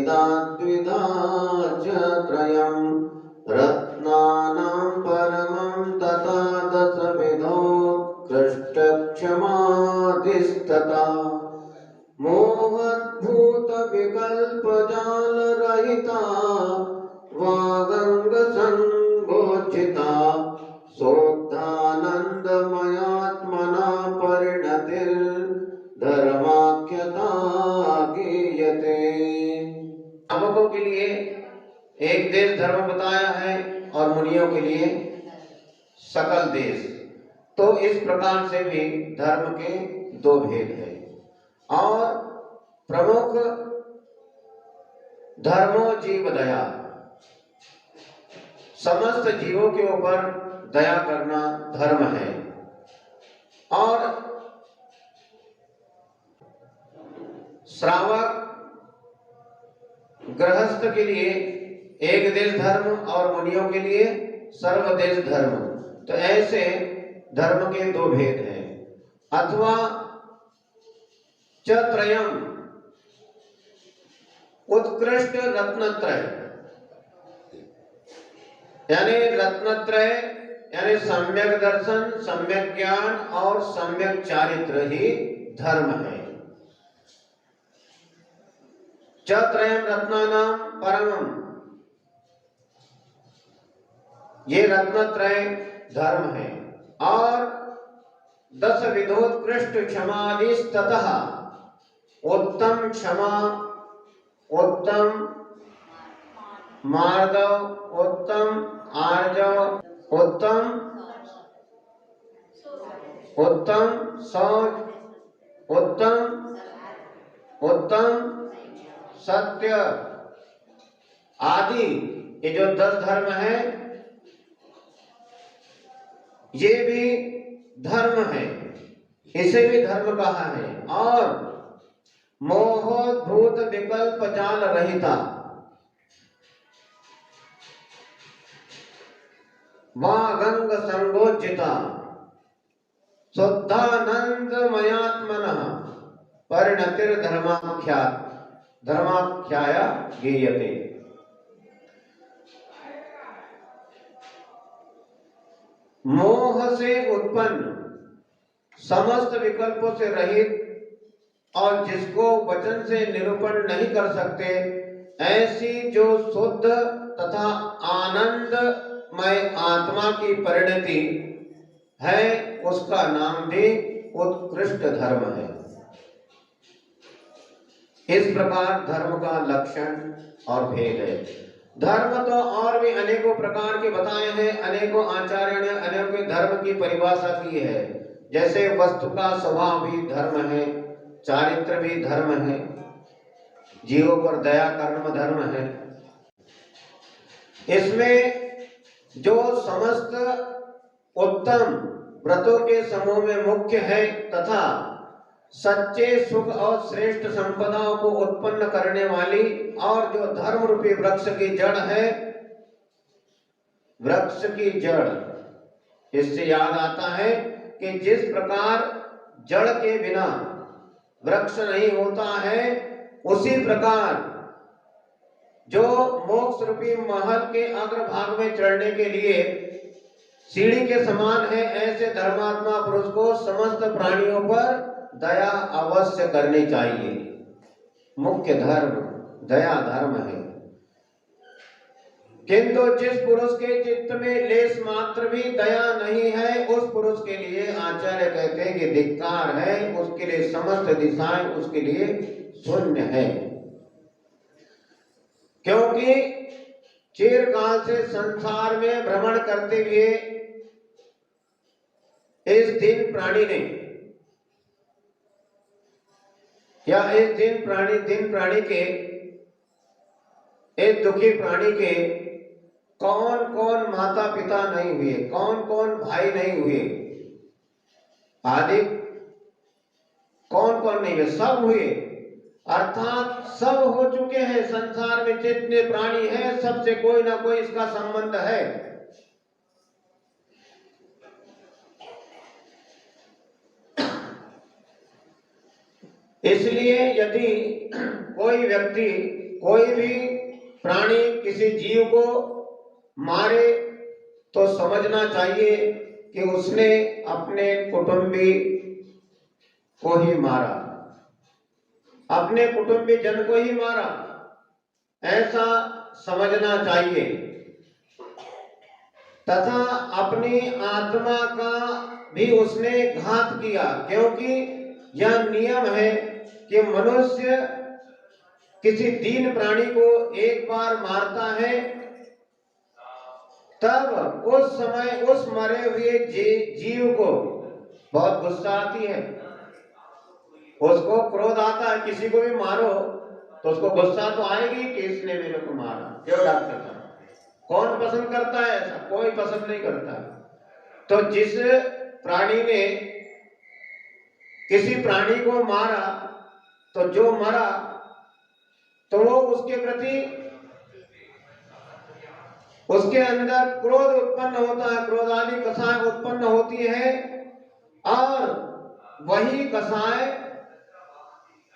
वेदा द्विधा च त्रयम् रत्नानां परमं तथा दशविधोत्कृष्टक्षमाधिष्ठता मोहद्भूतविकल्पजालरहिता वागङ्गसङ्गोचिता शोद्धानन्दमयात्मना परिणतिर्धर्माख्यता गीयते। अवकों के लिए एक देश धर्म बताया है और मुनियों के लिए सकल देश। तो इस प्रकार से भी धर्म के दो भेद हैं और प्रमुख धर्मो जीव दया, समस्त जीवों के ऊपर दया करना धर्म है। और श्रावक गृहस्थ के लिए एक देश धर्म और मुनियों के लिए सर्वदेश धर्म। तो ऐसे धर्म के दो भेद हैं। अथवा चत्रयम् उत्कृष्ट रत्नत्रय, यानी रत्नत्रय यानी सम्यक दर्शन, सम्यक ज्ञान और सम्यक चारित्र ही धर्म है। चत्रयम् रत्नानां परमम्, ये रत्नत्रय धर्म है। और दश विधोत्कृष्ट क्षमादिस्ततः उत्तम क्षमा, उत्तम मार्दव, उत्तम आर्जव, उत्तम शौच, उत्तम सत्य आदि, ये जो 10 धर्म है ये भी धर्म है, इसे भी धर्म कहा है। और मोहोद्भूत विकल्प जाल रहिता वागंग संगोचिता शुद्धानंदमयात्मनः धर्माख्याया गीयते। मोह से उत्पन्न, समस्त विकल्पों से रहित और जिसको वचन से निरूपण नहीं कर सकते, ऐसी जो शुद्ध तथा आनंदमय आत्मा की परिणति है, उसका नाम भी उत्कृष्ट धर्म है। इस प्रकार धर्म का लक्षण और भेद है। धर्म तो और भी अनेकों प्रकार के बताए हैं, अनेकों आचार्यों ने अनेकों धर्म की परिभाषा की है। जैसे वस्तु का स्वभाव भी धर्म है, चारित्र भी धर्म है, जीवों पर दया कर्म धर्म है। इसमें जो समस्त उत्तम व्रतों के समूह में मुख्य है तथा सच्चे सुख और श्रेष्ठ संपदाओं को उत्पन्न करने वाली और जो धर्म रूपी वृक्ष की जड़ है, वृक्ष की जड़, इससे याद आता है कि जिस प्रकार जड़ के बिना वृक्ष नहीं होता है, उसी प्रकार जो मोक्ष रूपी महल के अग्रभाग में चढ़ने के लिए सीढ़ी के समान है, ऐसे धर्मात्मा पुरुष को समस्त प्राणियों पर दया अवश्य करनी चाहिए। मुख्य धर्म दया धर्म है। किंतु जिस पुरुष के चित्त में लेश मात्र भी दया नहीं है, उस पुरुष के लिए आचार्य कहते हैं कि धिक्कार है, उसके लिए समस्त दिशाएं उसके लिए शून्य है। क्योंकि चिरकाल से संसार में भ्रमण करते हुए इस दिन प्राणी ने या इस दिन प्राणी के, इस दुखी प्राणी के कौन कौन माता पिता नहीं हुए, कौन कौन भाई नहीं हुए, आदि कौन कौन नहीं हुए, सब हुए। अर्थात सब हो चुके हैं। संसार में जितने प्राणी हैं सबसे कोई ना कोई इसका संबंध है। इसलिए यदि कोई व्यक्ति कोई भी प्राणी किसी जीव को मारे तो समझना चाहिए कि उसने अपने कुटुंबी को ही मारा, अपने कुटुंबी जन को ही मारा, ऐसा समझना चाहिए। तथा अपनी आत्मा का भी उसने घात किया, क्योंकि यह नियम है कि मनुष्य किसी दीन प्राणी को एक बार मारता है, तब उस समय उस मरे हुए जीव को बहुत गुस्सा आती है, उसको क्रोध आता है। किसी को भी मारो तो उसको गुस्सा तो आएगी कि इसने मेरे को मारा, क्यों डॉक्टर साहब? कौन पसंद करता है ऐसा? कोई पसंद नहीं करता। तो जिस प्राणी ने किसी प्राणी को मारा तो जो मरा तो वो उसके प्रति उसके अंदर क्रोध उत्पन्न होता है, क्रोध आदि कसाय उत्पन्न होती है, और वही कसाय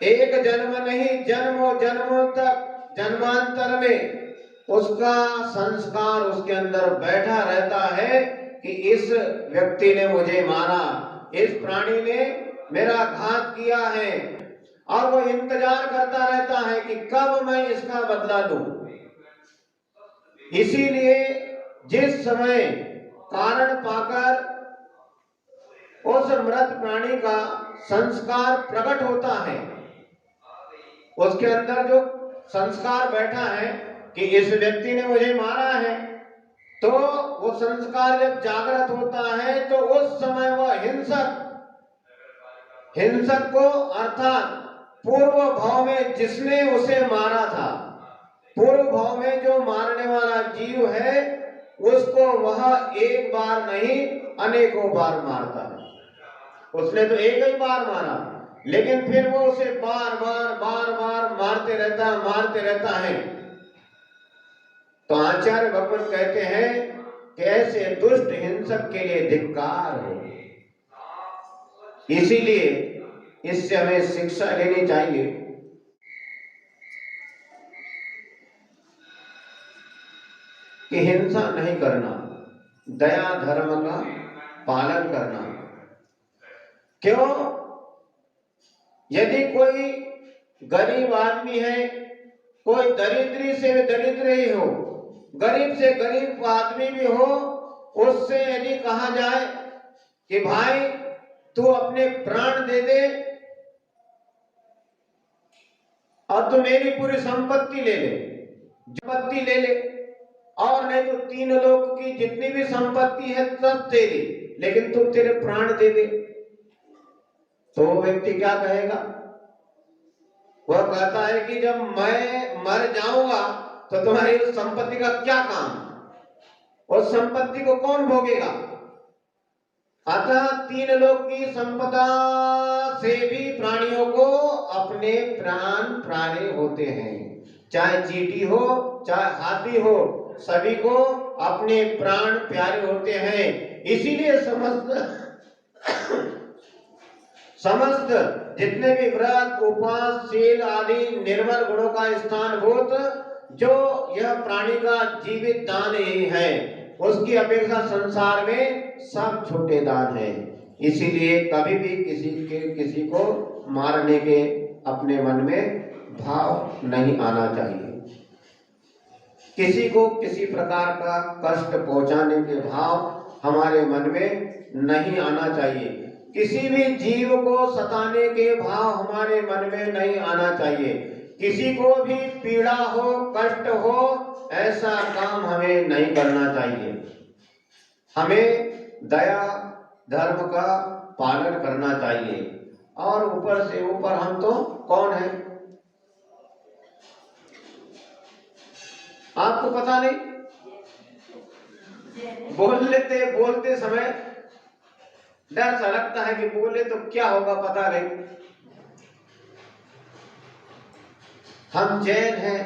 एक जन्म नहीं जन्मों जन्मों तक जन्मांतर में उसका संस्कार उसके अंदर बैठा रहता है कि इस व्यक्ति ने मुझे मारा, इस प्राणी ने मेरा घात किया है, और वो इंतजार करता रहता है कि कब मैं इसका बदला लूं। इसीलिए जिस समय कारण पाकर उस मृत प्राणी का संस्कार प्रकट होता है, उसके अंदर जो संस्कार बैठा है कि इस व्यक्ति ने मुझे मारा है, तो वो संस्कार जब जागृत होता है तो उस समय वह हिंसक को अर्थात पूर्व भाव में जिसने उसे मारा था, पूर्व भाव में जो मारने वाला जीव है, उसको वह एक बार नहीं अनेकों बार मारता है। उसने तो एक ही बार मारा, लेकिन फिर वो उसे बार बार मारते रहता है। तो आचार्य भगवान कहते हैं कि ऐसे दुष्ट हिंसक के लिए धिक्कार हो। इसीलिए इससे हमें शिक्षा लेनी चाहिए कि हिंसा नहीं करना, दया धर्म का पालन करना। क्यों? यदि कोई गरीब आदमी है, कोई दरिद्री से दरिद्र ही हो, गरीब से गरीब आदमी भी हो, उससे यदि कहा जाए कि भाई तू अपने प्राण दे दे और तू मेरी पूरी संपत्ति ले ले, और नहीं तो 3 लोक की जितनी भी संपत्ति है सब तेरी, लेकिन तू तेरे प्राण दे दे, तो वो व्यक्ति क्या कहेगा? वह कहता है कि जब मैं मर जाऊंगा तो तुम्हारी उस संपत्ति का क्या काम, उस संपत्ति को कौन भोगेगा? अतः 3 लोक की संपदा से भी प्राणियों को अपने प्राण प्यारे होते हैं। चाहे चींटी हो, चाहे हाथी हो, सभी को अपने प्राण प्यारे होते हैं। इसीलिए समस्त जितने भी व्रत उपवास शील आदि निर्मल गुणों का स्थानभूत जो यह प्राणी का जीवित दान ही है, उसकी अपेक्षा संसार में सब छोटे दान हैं। इसीलिए कभी भी किसी को मारने के अपने मन में भाव नहीं आना चाहिए। किसी को किसी प्रकार का कष्ट पहुंचाने के भाव हमारे मन में नहीं आना चाहिए। किसी भी जीव को सताने के भाव हमारे मन में नहीं आना चाहिए। किसी को भी पीड़ा हो, कष्ट हो, ऐसा काम हमें नहीं करना चाहिए। हमें दया धर्म का पालन करना चाहिए। और ऊपर से ऊपर हम तो कौन है आपको पता नहीं? बोलते समय डर सा लगता है कि बोले तो क्या होगा पता नहीं। हम जैन हैं,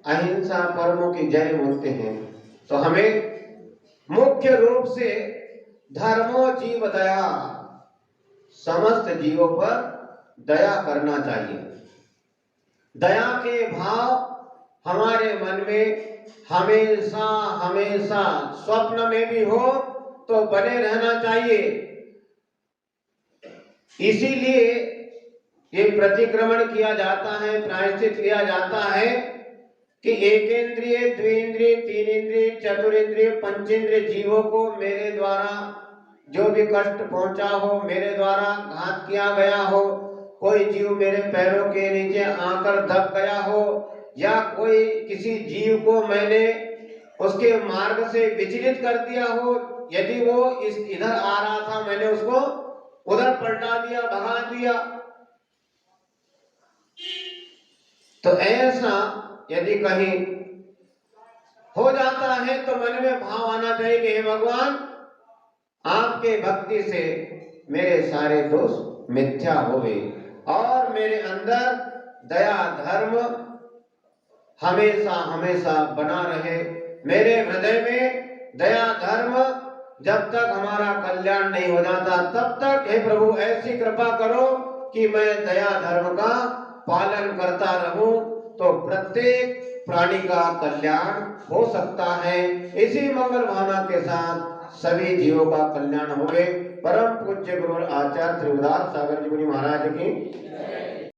अहिंसा परमों की जय बोलते हैं, तो हमें मुख्य रूप से धर्मो जीव दया, समस्त जीवों पर दया करना चाहिए। दया के भाव हमारे मन में हमेशा हमेशा स्वप्न में भी हो तो बने रहना चाहिए। इसीलिए ये प्रतिक्रमण किया जाता है, प्रायश्चित किया जाता है कि एकेंद्रिय, द्विंद्रिय, तीन इंद्रिय, चतुरिंद्रिय, पंचेंद्रिय जीवों को मेरे द्वारा जो भी कष्ट पहुंचा हो, मेरे द्वारा घात किया गया हो, कोई जीव मेरे पैरों के नीचे आकर दब गया हो, या कोई किसी जीव को मैंने उसके मार्ग से विचलित कर दिया हो, यदि वो इधर आ रहा था मैंने उसको उधर पलटा दिया, भगा दिया, तो ऐसा यदि कहीं हो जाता है तो मन में भाव आना चाहिए कि हे भगवान, आपके भक्ति से मेरे सारे दोष मिथ्या हो गए और मेरे अंदर दया धर्म हमेशा हमेशा बना रहे। मेरे हृदय में दया धर्म जब तक हमारा कल्याण नहीं हो जाता तब तक हे प्रभु ऐसी कृपा करो कि मैं दया धर्म का पालन करता रहूं, तो प्रत्येक प्राणी का कल्याण हो सकता है। इसी मंगल भावना के साथ सभी जीवों का कल्याण होवे। परम पूज्य गुरु आचार्य श्री उदार सागर जी महाराज की